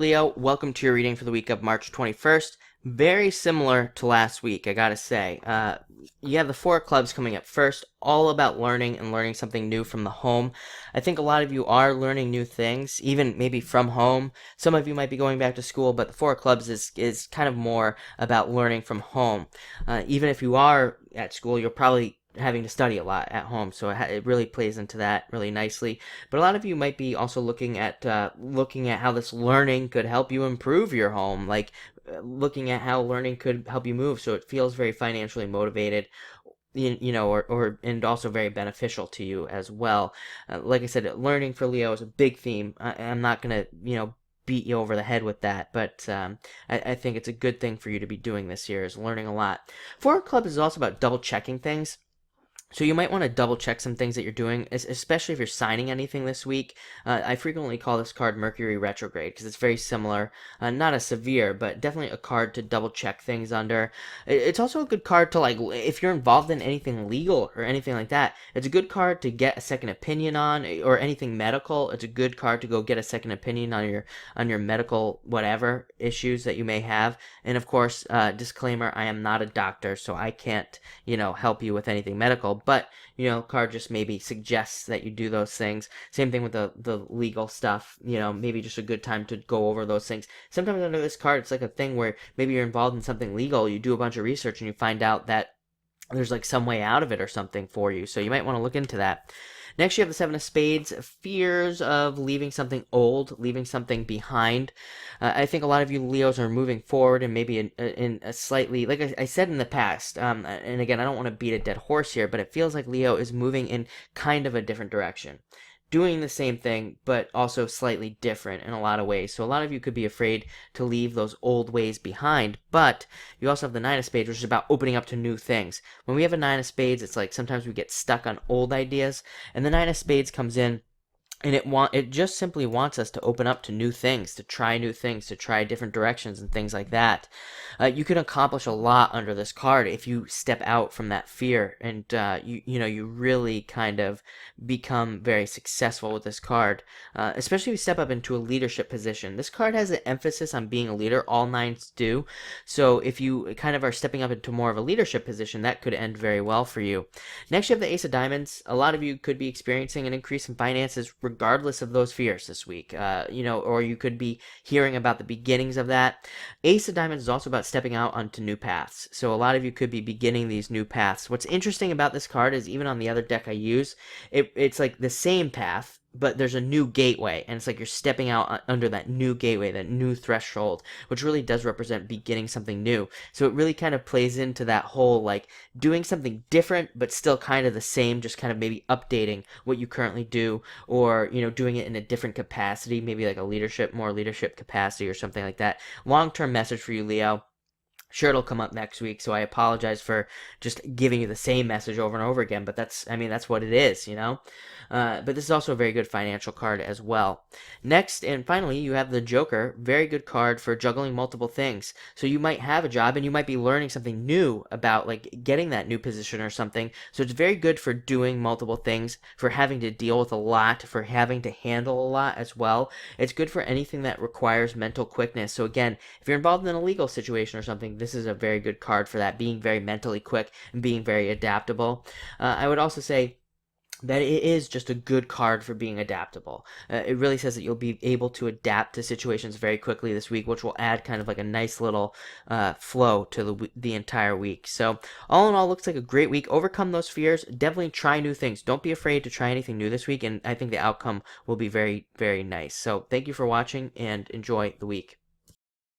Leo, welcome to your reading for the week of March 21st. Very similar to last week, I gotta say. You have the Four of Clubs coming up first, all about learning and learning something new from the home. I think a lot of you are learning new things, even maybe from home. Some of you might be going back to school, but the Four of Clubs is kind of more about learning from home. Even if you are at school, you're probably having to study a lot at home, so it really plays into that really nicely. But a lot of you might be also looking at how this learning could help you improve your home, like looking at how learning could help you move, so it feels very financially motivated. Or and also very beneficial to you as well. Like I said, learning for Leo is a big theme. I'm not gonna beat you over the head with that, but I think it's a good thing for you to be doing this year, is learning a lot. Four Club is also about double checking things. So you might want to double check some things that you're doing, especially if you're signing anything this week. I frequently call this card Mercury Retrograde because it's very similar, not as severe, but definitely a card to double check things under. It's also a good card to, like, if you're involved in anything legal or anything like that, it's a good card to get a second opinion on, or anything medical. It's a good card to go get a second opinion on your medical whatever issues that you may have. And of course, disclaimer, I am not a doctor, so I can't help you with anything medical, but card just maybe suggests that you do those things. Same thing with the legal stuff. Maybe just a good time to go over those things. Sometimes under this card, it's like a thing where maybe you're involved in something legal, you do a bunch of research, and you find out that there's like some way out of it or something for you. So you might want to look into that. Next, you have the Seven of Spades, fears of leaving something old, leaving something behind. I think a lot of you Leos are moving forward, and maybe in a slightly, like I said in the past, and again, I don't want to beat a dead horse here, but it feels like Leo is moving in kind of a different direction. Doing the same thing, but also slightly different in a lot of ways. So a lot of you could be afraid to leave those old ways behind, but you also have the Nine of Spades, which is about opening up to new things. When we have a Nine of Spades, it's like sometimes we get stuck on old ideas, and the Nine of Spades comes in, and it just simply wants us to open up to new things, to try new things, to try different directions and things like that. You can accomplish a lot under this card if you step out from that fear, and you really kind of become very successful with this card. Especially if you step up into a leadership position. This card has an emphasis on being a leader. All nines do. So if you kind of are stepping up into more of a leadership position, that could end very well for you. Next, you have the Ace of Diamonds. A lot of you could be experiencing an increase in finances regardless of those fears this week, or you could be hearing about the beginnings of that. Ace of Diamonds is also about stepping out onto new paths, so a lot of you could be beginning these new paths. What's interesting about this card is even on the other deck I use, it's like the same path, but there's a new gateway, and it's like you're stepping out under that new gateway, that new threshold, which really does represent beginning something new. So it really kind of plays into that whole, like, doing something different but still kind of the same, just kind of maybe updating what you currently do, or doing it in a different capacity, maybe like more leadership capacity or something like that. Long-term message for you, Leo. Sure, it'll come up next week, so I apologize for just giving you the same message over and over again, but that's what it is. But this is also a very good financial card as well. Next, and finally, you have the Joker. Very good card for juggling multiple things. So you might have a job, and you might be learning something new about, like, getting that new position or something. So it's very good for doing multiple things, for having to deal with a lot, for having to handle a lot as well. It's good for anything that requires mental quickness. So again, if you're involved in a legal situation or something, this is a very good card for that, being very mentally quick and being very adaptable. I would also say that it is just a good card for being adaptable. It really says that you'll be able to adapt to situations very quickly this week, which will add kind of like a nice little flow to the entire week. So all in all, looks like a great week. Overcome those fears. Definitely try new things. Don't be afraid to try anything new this week, and I think the outcome will be very, very nice. So thank you for watching, and enjoy the week.